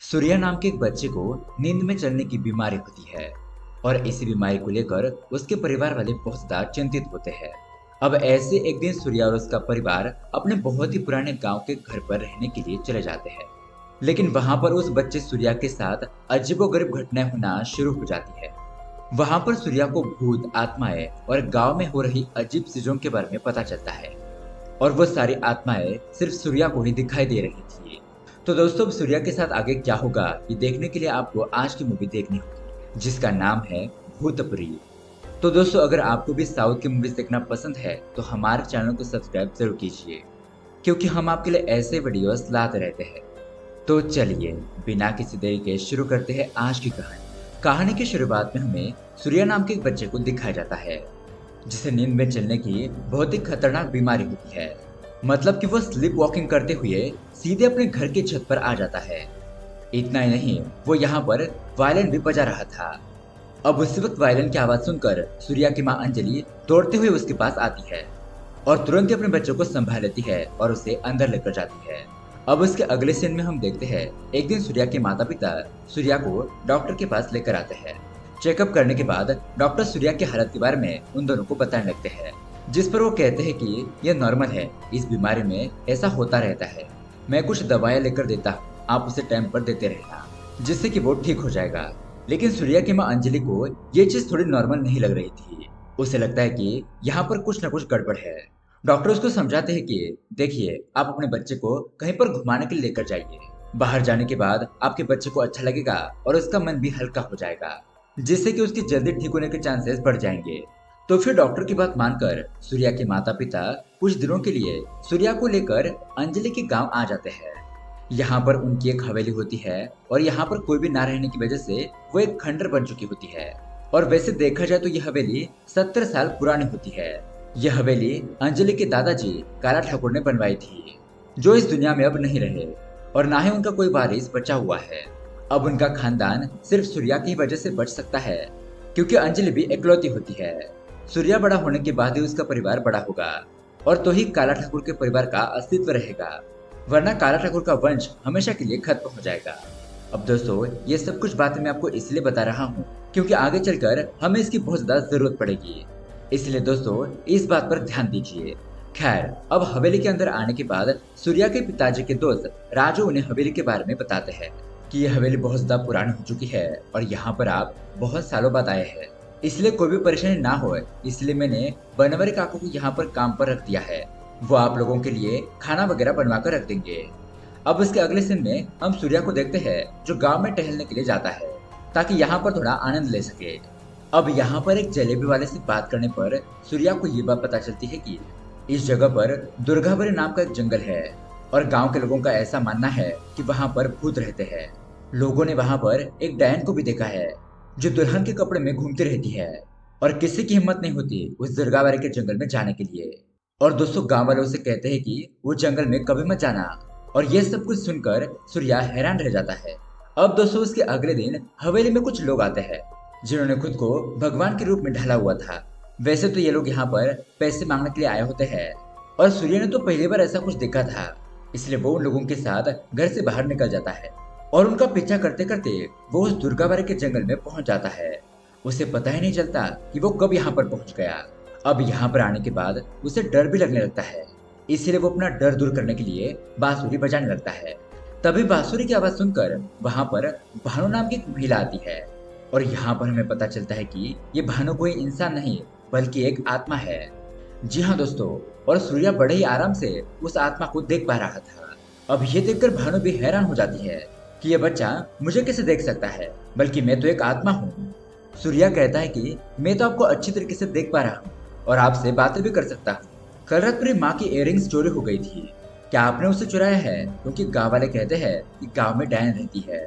सूर्या नाम के एक बच्चे को नींद में चलने की बीमारी होती है और इसी बीमारी को लेकर उसके परिवार वाले बहुत ज्यादा चिंतित होते हैं। अब ऐसे एक दिन सूर्या और उसका परिवार अपने बहुत ही पुराने गांव के घर पर रहने के लिए चले जाते हैं। लेकिन वहां पर उस बच्चे सूर्या के साथ अजीबोगरीब घटनाएं होना शुरू हो जाती है। वहां पर सूर्या को भूत, आत्माएं और गांव में हो रही अजीब चीजों के बारे में पता चलता है और वो सारी आत्माएं सिर्फ सूर्या को ही दिखाई दे रही थी। तो दोस्तों, अब सूर्या के साथ आगे क्या होगा ये देखने के लिए आपको आज की मूवी देखनी होगी जिसका नाम है भूतपुरी। तो दोस्तों, अगर आपको भी साउथ की मूवीज देखना पसंद है तो हमारे चैनल को सब्सक्राइब जरूर कीजिए क्योंकि हम आपके लिए ऐसे वीडियोस लाते रहते हैं। तो चलिए बिना किसी देरी के शुरू करते हैं आज की कहानी। कहानी की शुरुआत में हमें सूर्या नाम के एक बच्चे को दिखाया जाता है जिसे नींद में चलने की बहुत ही खतरनाक बीमारी होती है। मतलब कि वो स्लीप वॉकिंग करते हुए सीधे अपने घर की छत पर आ जाता है। इतना ही नहीं, वो यहाँ पर वायलिन भी बजा रहा था। अब उसी वक्त वायलिन की आवाज सुनकर सूर्या की माँ अंजलि दौड़ते हुए उसके पास आती है और तुरंत ही अपने बच्चे को संभाल लेती है और उसे अंदर लेकर जाती है। अब उसके अगले सीन में हम देखते हैं एक दिन सूर्या के माता पिता सूर्या को डॉक्टर के पास लेकर आते हैं। चेकअप करने के बाद डॉक्टर सूर्या की हालत के बारे में उन दोनों को बताने लगते हैं, जिस पर वो कहते हैं कि यह नॉर्मल है, इस बीमारी में ऐसा होता रहता है। मैं कुछ दवाएं लेकर देता हूँ, आप उसे टाइम पर देते रहना जिससे कि वो ठीक हो जाएगा। लेकिन सूर्या की माँ अंजलि को ये चीज थोड़ी नॉर्मल नहीं लग रही थी। उसे लगता है कि यहाँ पर कुछ न कुछ गड़बड़ है। डॉक्टर उसको समझाते हैं कि देखिए, आप अपने बच्चे को कहीं पर घुमाने के लिए लेकर जाइए। बाहर जाने के बाद आपके बच्चे को अच्छा लगेगा और उसका मन भी हल्का हो जाएगा जिससे कि उसकी जल्दी ठीक होने के चांसेस बढ़ जाएंगे। तो फिर डॉक्टर की बात मानकर सूर्या के माता पिता कुछ दिनों के लिए सूर्या को लेकर अंजलि के गांव आ जाते हैं। यहाँ पर उनकी एक हवेली होती है और यहाँ पर कोई भी ना रहने की वजह से वो एक खंडर बन चुकी होती है। और वैसे देखा जाए तो यह हवेली 70 साल पुरानी होती है। यह हवेली अंजलि के दादाजी काला ठाकुर ने बनवाई थी, जो इस दुनिया में अब नहीं रहे और ना ही उनका कोई वारिस बचा हुआ है। अब उनका खानदान सिर्फ सूर्या की वजह से बच सकता है क्योंकि अंजलि भी इकलौती होती है। सूर्या बड़ा होने के बाद ही उसका परिवार बड़ा होगा और तो ही काला ठाकुर के परिवार का अस्तित्व रहेगा, वरना काला ठाकुर का वंश हमेशा के लिए खत्म हो जाएगा। अब दोस्तों, ये सब कुछ बातें मैं आपको इसलिए बता रहा हूँ क्योंकि आगे चलकर हमें इसकी बहुत ज्यादा जरूरत पड़ेगी, इसलिए दोस्तों इस बात पर ध्यान दीजिए। खैर, अब हवेली के अंदर आने के बाद सूर्या के पिताजी के दोस्त राजू उन्हें हवेली के बारे में बताते हैं कि यह हवेली बहुत ज्यादा पुरानी हो चुकी है और यहाँ पर आप बहुत सालों बाद आए हैं, इसलिए कोई भी परेशानी ना हो, इसलिए मैंने बनवारी काकू को यहाँ पर काम पर रख दिया है। वो आप लोगों के लिए खाना वगैरह बनवा कर रख देंगे। अब उसके अगले सीन में हम सूर्या को देखते हैं जो गांव में टहलने के लिए जाता है ताकि यहाँ पर थोड़ा आनंद ले सके। अब यहाँ पर एक जलेबी वाले से बात करने पर सूर्या को ये बात पता चलती है कि इस जगह पर दुर्गावरी नाम का एक जंगल है और गांव के लोगों का ऐसा मानना है कि वहाँ पर भूत रहते हैं। लोगों ने वहाँ पर एक डायन को भी देखा है जो दुल्हन के कपड़े में घूमती रहती है और किसी की हिम्मत नहीं होती उस दुर्गावरी के जंगल में जाने के लिए। और दोस्तों, गांव वालों से कहते हैं कि वो जंगल में कभी मत जाना। और ये सब कुछ सुनकर सूर्या हैरान रह जाता है। अब दोस्तों, उसके अगले दिन हवेली में कुछ लोग आते हैं जिन्होंने खुद को भगवान के रूप में ढाला हुआ था। वैसे तो ये लोग यहाँ पर पैसे मांगने के लिए आए होते हैं और सूर्य ने तो पहली बार ऐसा कुछ देखा था, इसलिए वो उन लोगों के साथ घर से बाहर निकल जाता है और उनका पीछा करते करते वो उस दुर्गावरी के जंगल में पहुंच जाता है। उसे पता ही नहीं चलता कि वो कब यहाँ पर पहुंच गया। अब यहाँ पर आने के बाद उसे डर भी लगने लगता है, इसलिए वो अपना डर दूर करने के लिए बांसुरी बजाने लगता है। तभी बांसुरी की आवाज सुनकर वहां पर भानु नाम की एक महिला आती है और यहाँ पर हमें पता चलता है कि ये भानु कोई इंसान नहीं बल्कि एक आत्मा है। जी हाँ दोस्तों, और सूर्या बड़े ही आराम से उस आत्मा को देख पा रहा था। अब ये देखकर भानु भी हैरान हो जाती है कि ये बच्चा मुझे कैसे देख सकता है, बल्कि मैं तो एक आत्मा हूँ। सूर्या कहता है कि मैं तो आपको अच्छी तरीके से देख पा रहा हूँ और आपसे बातें भी कर सकता हूँ। कल रात मेरी माँ की इयररिंग्स चोरी हो गई थी, क्या आपने उसे चुराया है? क्योंकि गाँव वाले कहते हैं कि गाँव में डायन रहती है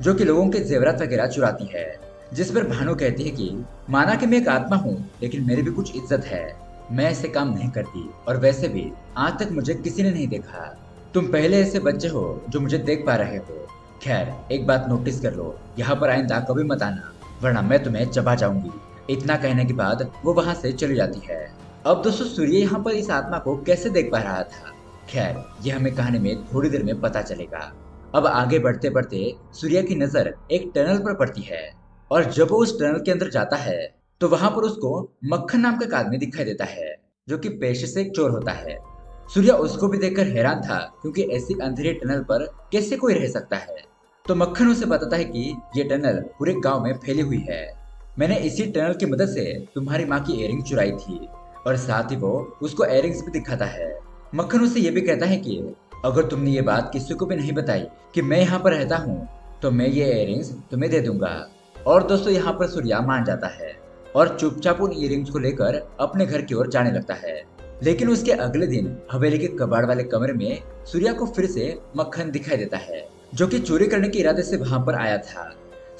जो कि लोगों के जेवरात वगैरह चुराती है। जिस पर भानु कहती है कि माना कि मैं एक आत्मा हूँ लेकिन मेरी भी कुछ इज्जत है, मैं ऐसे काम नहीं करती और वैसे भी आज तक मुझे किसी ने नहीं देखा। तुम पहले ऐसे बच्चे हो जो मुझे देख पा रहे हो। खैर, एक बात नोटिस कर लो, यहाँ पर आइंदा कभी मत आना वरना मैं तुम्हें चबा जाऊंगी। इतना कहने के बाद वो वहां से चली जाती है। अब दोस्तों, सूर्य यहाँ पर इस आत्मा को कैसे देख पा रहा था, खैर ये हमें कहानी में थोड़ी देर में पता चलेगा। अब आगे बढ़ते बढ़ते सूर्या की नजर एक टनल पर पड़ती है और जब वो उस टनल के अंदर जाता है तो वहां पर उसको मक्खन नाम का एक आदमी दिखाई देता है जो कि पेशे से एक चोर होता है। सूर्या उसको भी देखकर हैरान था क्योंकि ऐसी अंधेरे टनल पर कैसे कोई रह सकता है। तो मक्खन उसे बताता है कि ये टनल पूरे गांव में फैली हुई है। मैंने इसी टनल की मदद से तुम्हारी माँ की इयररिंग चुराई थी और साथ ही वो उसको इयररिंग्स भी दिखाता है। मक्खन उसे ये भी कहता है कि अगर तुमने ये बात किसी को भी नहीं बताई कि मैं यहाँ पर रहता हूँ तो मैं ये इयररिंग्स तुम्हें दे दूंगा। और दोस्तों यहाँ पर सूर्या मान जाता है और चुपचाप उन इयररिंग्स को लेकर अपने घर की ओर जाने लगता है। लेकिन उसके अगले दिन हवेली के कबाड़ वाले कमरे में सूर्या को फिर से मक्खन दिखाई देता है जो कि चोरी करने के इरादे से वहां पर आया था।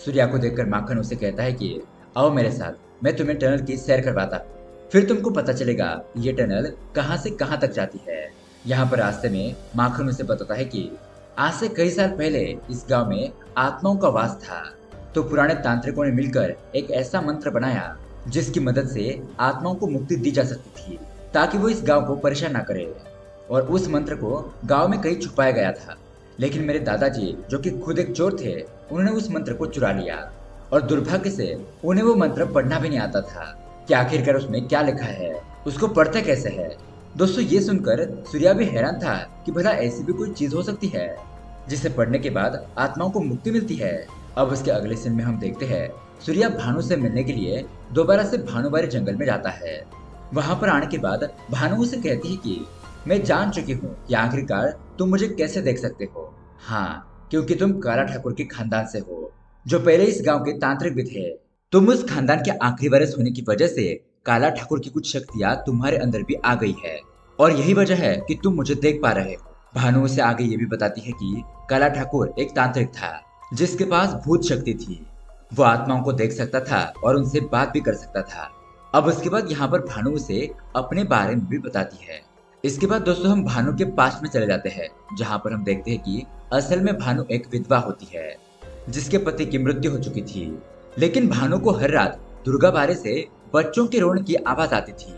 सूर्या को देखकर मक्खन उसे कहता है कि आओ मेरे साथ, मैं तुम्हें टनल की सैर करवाता हूँ, फिर तुमको पता चलेगा ये टनल कहाँ से कहाँ तक जाती है। यहाँ पर रास्ते में मक्खन उसे बताता है कि आज से कई साल पहले इस गांव में आत्माओं का वास था, तो पुराने तांत्रिकों ने मिलकर एक ऐसा मंत्र बनाया जिसकी मदद से आत्माओं को मुक्ति दी जा सकती थी ताकि वो इस गांव को परेशान ना करे। और उस मंत्र को गांव में कहीं छुपाया गया था, लेकिन मेरे दादाजी जो कि खुद एक चोर थे उन्होंने उस मंत्र को चुरा लिया और दुर्भाग्य से उन्हें वो मंत्र पढ़ना भी नहीं आता था कि आखिरकार उसमें क्या लिखा है, उसको पढ़ता कैसे है। दोस्तों ये सुनकर सूर्या भी हैरान था कि भला ऐसी भी कोई चीज हो सकती है जिसे पढ़ने के बाद आत्माओं को मुक्ति मिलती है। अब उसके अगले सीन में हम देखते हैं सूर्या भानु से मिलने के लिए दोबारा से भानुबारी जंगल में जाता है। वहां पर आने के बाद भानु उसे कहती है कि मैं जान चुकी हूँ कि आखिरकार तुम मुझे कैसे देख सकते हो। हाँ, क्योंकि तुम काला ठाकुर के खानदान से हो जो पहले इस गांव के तांत्रिक भी थे। तुम उस खानदान के आखिरी वारिस होने की वजह से काला ठाकुर की कुछ शक्तियां तुम्हारे अंदर भी आ गई है और यही वजह है कि तुम मुझे देख पा रहे हो। भानु उसे आगे ये भी बताती है कि काला ठाकुर एक तांत्रिक था जिसके पास भूत शक्ति थी। वो आत्माओं को देख सकता था और उनसे बात भी कर सकता था। अब उसके बाद यहाँ पर भानु उसे अपने बारे में भी बताती है। इसके बाद दोस्तों हम भानु के पास में चले जाते हैं जहाँ पर हम देखते हैं कि असल में भानु एक विधवा होती है जिसके पति की मृत्यु हो चुकी थी। लेकिन भानु को हर रात दुर्गा बारे से बच्चों के रोने की आवाज आती थी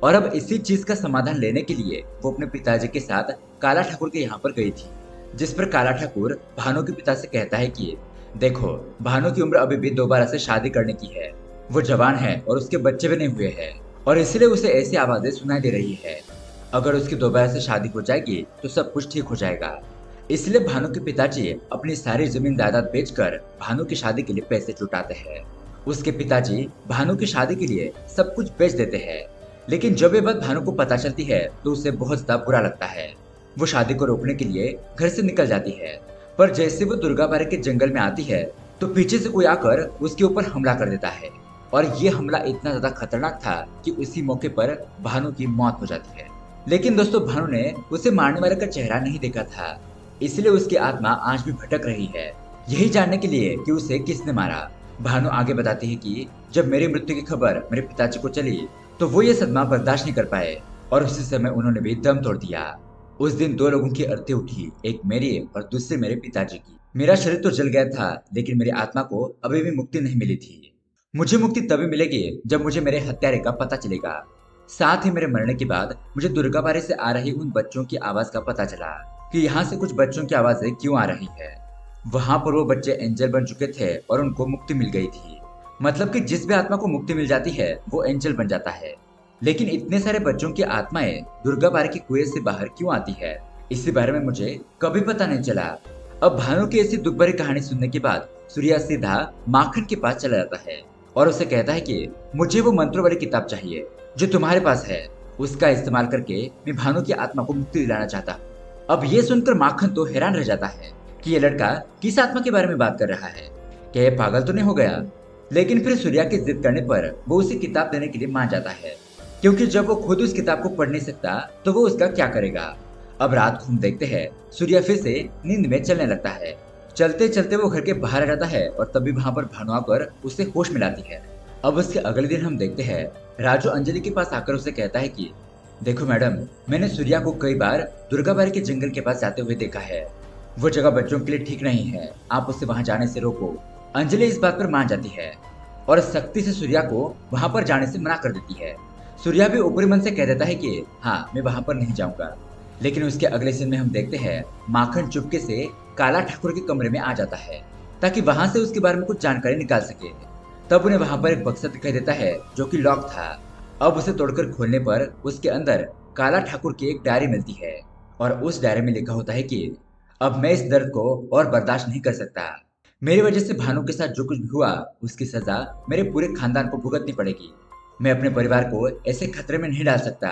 और अब इसी चीज का समाधान लेने के लिए वो अपने पिताजी के साथ काला ठाकुर के यहाँ पर गई थी। जिस पर काला ठाकुर भानु के पिता से कहता है कि देखो, भानु की उम्र अभी भी दोबारा से शादी करने की है, वो जवान है और उसके बच्चे भी नहीं हुए हैं और इसलिए उसे ऐसी आवाजें सुनाई दे रही है। अगर उसकी दोबारा से शादी हो जाएगी तो सब कुछ ठीक हो जाएगा। इसलिए भानु के पिताजी अपनी सारी जमीन जायदाद बेचकर भानु की शादी के लिए पैसे जुटाते हैं। उसके पिताजी भानु की शादी के लिए सब कुछ बेच देते हैं, लेकिन जब ये बात भानु को पता चलती है तो उसे बहुत ज्यादा बुरा लगता है। वो शादी को रोकने के लिए घर से निकल जाती है, पर जैसे वो दुर्गाबारी के जंगल में आती है तो पीछे से कोई आकर उसके ऊपर हमला कर देता है और ये हमला इतना ज्यादा खतरनाक था कि उसी मौके पर भानु की मौत हो जाती है। लेकिन दोस्तों भानु ने उसे मारने वाले का चेहरा नहीं देखा था, इसलिए उसकी आत्मा आज भी भटक रही है यही जानने के लिए कि उसे किसने मारा। भानु आगे बताती है कि जब मेरी मृत्यु की खबर मेरे पिताजी को चली तो वो ये सदमा बर्दाश्त नहीं कर पाए और उसी समय उन्होंने भी दम तोड़ दिया। उस दिन दो लोगों की अर्थी उठी, एक मेरी और दूसरी मेरे पिताजी की। मेरा शरीर तो जल गया था लेकिन मेरी आत्मा को अभी भी मुक्ति नहीं मिली थी। मुझे मुक्ति तभी मिलेगी जब मुझे मेरे हत्यारे का पता चलेगा। साथ ही मेरे मरने के बाद मुझे दुर्गाबारी से आ रही उन बच्चों की आवाज का पता चला कि यहाँ से कुछ बच्चों की आवाजें क्यों आ रही है। वहां पर वो बच्चे एंजल बन चुके थे और उनको मुक्ति मिल गई थी। मतलब कि जिस भी आत्मा को मुक्ति मिल जाती है वो एंजल बन जाता है। लेकिन इतने सारे बच्चों की आत्माएं दुर्गाबारी के कुएं से बाहर क्यों आती है, इसी बारे में मुझे कभी पता नहीं चला। अब भानु की ऐसी दुख भरी कहानी सुनने के बाद सूर्या सीधा माखन के पास चला जाता है और उसे कहता है कि मुझे वो मंत्रों वाली किताब चाहिए जो तुम्हारे पास है, उसका इस्तेमाल करके मैं भानु की आत्मा को मुक्ति दिलाना चाहता हूँ। अब ये सुनकर माखन तो हैरान रह जाता है कि ये लड़का किस आत्मा के बारे में बात कर रहा है, क्या ये पागल तो नहीं हो गया। लेकिन फिर सूर्या की जिद करने पर वो उसे किताब देने के लिए मान जाता है, क्योंकि जब वो खुद उस किताब को पढ़ नहीं सकता तो वो उसका क्या करेगा। अब रात को हम देखते हैं सूर्या फिर से नींद में चलने लगता है। चलते चलते वो घर के बाहर आ जाता है और तभी वहां पर भानु आकर उसे होश मिलाती है। अब उसके अगले दिन हम देखते हैं राजू अंजलि के पास आकर उसे कहता है कि देखो मैडम, मैंने सूर्या को कई बार दुर्गाबारी के जंगल के पास जाते हुए देखा है, वो जगह बच्चों के लिए ठीक नहीं है, आप उसे वहां जाने से रोको। अंजलि इस बात पर मान जाती है और सख्ती से सूर्या को वहां पर जाने से मना कर देती है। सूर्या भी ऊपरी मन से कह देता है कि हाँ, मैं वहां पर नहीं जाऊंगा। लेकिन उसके अगले सीन में हम देखते हैं माखन चुपके से काला ठाकुर के कमरे में आ जाता है ताकि वहां से उसके बारे में कुछ जानकारी निकाल सके। तब उन्हें वहां पर एक बक्सा दिखाई देता है जो कि लॉक था। अब उसे तोड़कर खोलने पर उसके अंदर काला ठाकुर की एक डायरी मिलती है और उस डायरी में लिखा होता है कि अब मैं इस दर्द को और बर्दाश्त नहीं कर सकता। मेरी वजह से भानु के साथ जो कुछ भी हुआ उसकी सजा मेरे पूरे खानदान को भुगतनी पड़ेगी। मैं अपने परिवार को ऐसे खतरे में नहीं डाल सकता,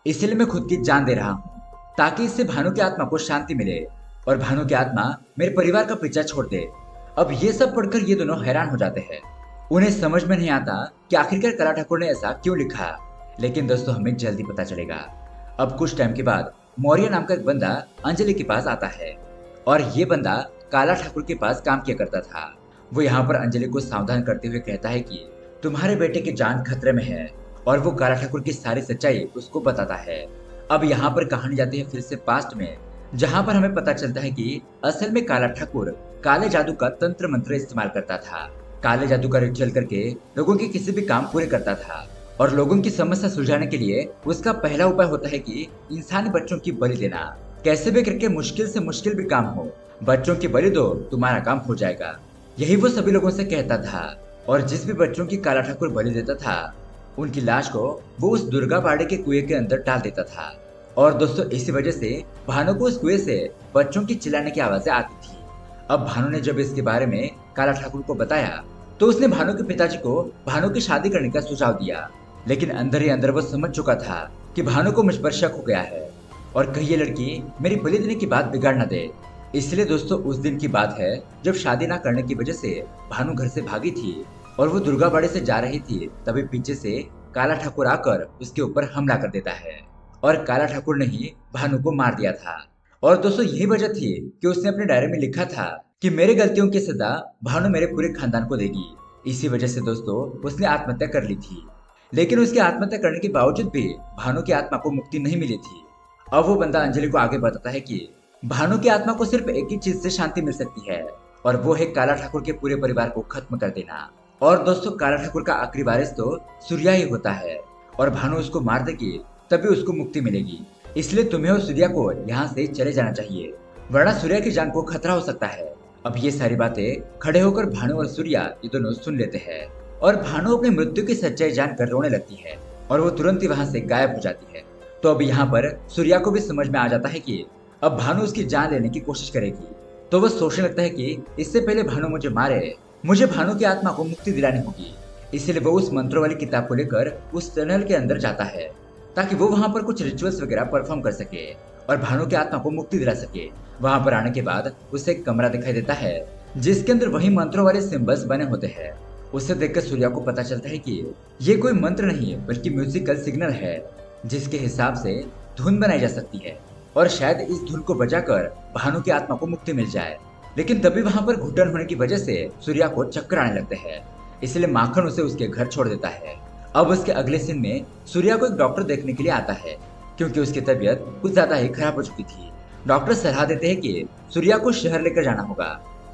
इसलिए मैं खुद की जान दे रहा हूँ ताकि इससे भानु की आत्मा को शांति मिले और भानु की आत्मा मेरे परिवार का पीछा छोड़ दे। अब ये सब पढ़कर ये दोनों हैरान हो जाते हैं। उन्हें समझ में नहीं आता कि आखिरकार काला ठाकुर ने ऐसा क्यों लिखा, लेकिन दोस्तों हमें जल्दी पता चलेगा। अब कुछ टाइम के बाद मौर्य नाम का एक बंदा अंजलि के पास आता है और ये बंदा काला ठाकुर के पास काम किया करता था। वो यहाँ पर अंजलि को सावधान करते हुए कहता है कि तुम्हारे बेटे की जान खतरे में है और वो काला ठाकुर की सारी सच्चाई उसको बताता है। अब यहाँ पर कहानी जाती है फिर से पास्ट में, जहाँ पर हमें पता चलता है कि असल में काला ठाकुर काले जादू का तंत्र मंत्र इस्तेमाल करता था। काले जादू का रिचुअल करके लोगों के किसी भी काम पूरे करता था और लोगों की समस्या सुलझाने के लिए उसका पहला उपाय होता है कि इंसानी बच्चों की बलि देना। कैसे भी करके मुश्किल से मुश्किल भी काम हो, बच्चों की बलि दो, तुम्हारा काम हो जाएगा। यही वो सभी लोगों से कहता था और जिस भी बच्चों की काला ठाकुर बलि देता था उनकी लाश को वो उस दुर्गा बाड़े के कुएं के अंदर डाल देता था। और दोस्तों इसी वजह से भानु को उस कुएं से बच्चों की चिल्लाने की आवाजें आती थी। अब भानु ने जब इसके बारे में काला ठाकुर को बताया तो उसने भानु के पिताजी को भानु की शादी करने का सुझाव दिया, लेकिन अंदर ही अंदर वो समझ चुका था कि भानु को मुझ पर शक हो गया है और कहीं ये लड़की मेरी बलि देने की बात बिगाड़ न दे। इसलिए दोस्तों उस दिन की बात है जब शादी ना करने की वजह से भानु घर से भागी थी और वो दुर्गा बाड़े से जा रही थी, तभी पीछे से काला ठाकुर आकर उसके ऊपर हमला कर देता है और काला ठाकुर ने ही भानु को मार दिया था। और दोस्तों यही वजह थी कि उसने अपने डायरी में लिखा था कि मेरे गलतियों की सजा भानु मेरे पूरे खानदान को देगी। इसी वजह से दोस्तों उसने आत्महत्या कर ली थी, लेकिन उसकी आत्महत्या करने के बावजूद भी भानु की आत्मा को मुक्ति नहीं मिली थी। अब वो बंदा अंजलि को आगे बताता है कि भानु की आत्मा को सिर्फ एक ही चीज से शांति मिल सकती है और वो है काला ठाकुर के पूरे परिवार को खत्म कर देना। और दोस्तों काला ठाकुर का आखिरी वारिस तो सूर्या ही होता है और भानु उसको मार देगी तभी उसको मुक्ति मिलेगी। इसलिए तुम्हें और सूर्या को यहाँ से चले जाना चाहिए, वरना सूर्या की जान को खतरा हो सकता है। अब ये सारी बातें खड़े होकर भानु और सूर्या ये दोनों सुन लेते हैं और भानु अपनी मृत्यु की सच्चाई जानकर रोने लगती है और वो तुरंत ही वहां से गायब हो जाती है। तो अब यहाँ पर सूर्या को भी समझ में आ जाता है कि अब भानु उसकी जान लेने की कोशिश करेगी। तो वो सोचने लगता है कि इससे पहले भानु मुझे मारे, मुझे भानु की आत्मा को मुक्ति दिलानी होगी। इसलिए वो उस मंत्रों वाली किताब को लेकर उस टनल के अंदर जाता है ताकि वो वहां पर कुछ रिचुअल्स वगैरह परफॉर्म कर सके और भानु की आत्मा को मुक्ति दिला सके। वहां पर आने के बाद उसे एक कमरा दिखाई देता है जिसके अंदर वही मंत्रों वाले सिंबल्स बने होते हैं। उसे देखकर सूर्या को पता चलता है कि ये कोई मंत्र नहीं बल्कि म्यूजिकल सिग्नल है जिसके हिसाब से धुन बनाई जा सकती है और शायद इस धुन को बजाकर भानु की आत्मा को मुक्ति मिल जाए। लेकिन तभी वहां पर घुटन होने की वजह से सूर्या को चक्कर आने लगते हैं, इसलिए माखन उसे उसके घर छोड़ देता है। अब उसके अगले सीन में सूर्या को एक डॉक्टर देखने के लिए आता है क्योंकि उसकी तबीयत कुछ ज्यादा ही खराब हो चुकी थी। डॉक्टर सलाह देते हैं कि सूर्या को शहर लेकर जाना होगा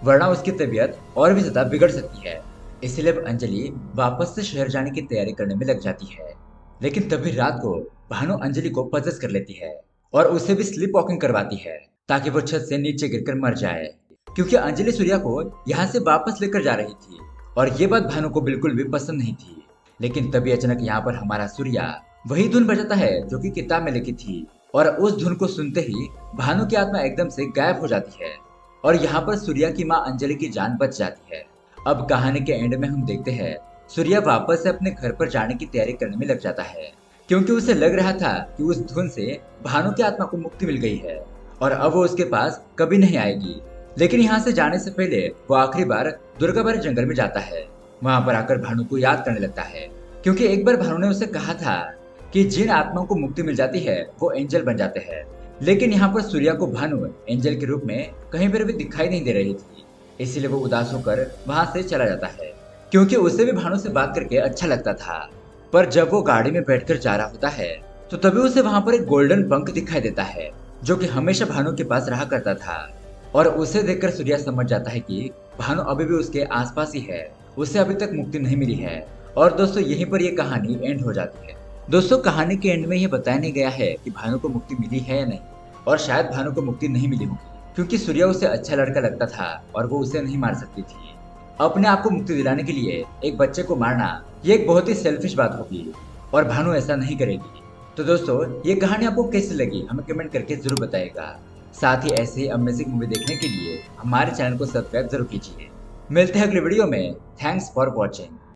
वरना उसकी तबीयत और भी ज्यादा बिगड़ सकती है। इसलिए अब अंजलि वापस से शहर जाने की तैयारी करने में लग जाती है, लेकिन तभी रात को भानु अंजलि को पजेस कर लेती है और उसे भी स्लीप वॉकिंग करवाती है ताकि वो छत से नीचे गिरकर मर जाए, क्योंकि अंजलि सूर्या को यहाँ से वापस लेकर जा रही थी और ये बात भानु को बिल्कुल भी पसंद नहीं थी। लेकिन तभी अचानक यहाँ पर हमारा सूर्या वही धुन बजाता है जो कि किताब में लिखी थी और उस धुन को सुनते ही भानु की आत्मा एकदम से गायब हो जाती है और यहाँ पर सूर्या की माँ अंजलि की जान बच जाती है। अब कहानी के एंड में हम देखते हैं सूर्या वापस से अपने घर पर जाने की तैयारी करने में लग जाता है क्योंकि उसे लग रहा था कि उस धुन से भानु की आत्मा को मुक्ति मिल गई है और अब वो उसके पास कभी नहीं आएगी। लेकिन यहाँ से जाने से पहले वो आखिरी बार दुर्गाबाड़ी जंगल में जाता है। वहां पर आकर भानु को याद करने लगता है क्योंकि एक बार भानु ने उसे कहा था कि जिन आत्माओं को मुक्ति मिल जाती है वो एंजल बन जाते हैं। लेकिन यहाँ पर सूर्या को भानु एंजल के रूप में कहीं पर भी दिखाई नहीं दे रही थी, इसीलिए वो उदास होकर वहां से चला जाता है क्योंकि उसे भी भानु से बात करके अच्छा लगता था। पर जब वो गाड़ी में बैठकर जा रहा होता है तो तभी उसे वहां पर एक गोल्डन पंख दिखाई देता है जो कि हमेशा भानु के पास रहा करता था और उसे देखकर सूर्या समझ जाता है कि भानु अभी भी उसके आसपास ही है, उसे अभी तक मुक्ति नहीं मिली है। और दोस्तों यहीं पर ये कहानी एंड हो जाती है। दोस्तों कहानी के एंड में ये बताया नहीं गया है कि भानु को मुक्ति मिली है या नहीं, और शायद भानु को मुक्ति नहीं मिली होगी क्योंकि सूर्या उसे अच्छा लड़का लगता था और वो उसे नहीं मार सकती थी। अपने आप को मुक्ति दिलाने के लिए एक बच्चे को मारना ये एक बहुत ही सेल्फिश बात होगी और भानु ऐसा नहीं करेगी। तो दोस्तों, ये कहानी आपको कैसी लगी हमें कमेंट करके जरूर बताइएगा। साथ ही ऐसे ही अमेजिंग मूवी देखने के लिए हमारे चैनल को सब्सक्राइब जरूर कीजिए। मिलते हैं अगले वीडियो में। Thanks for watching.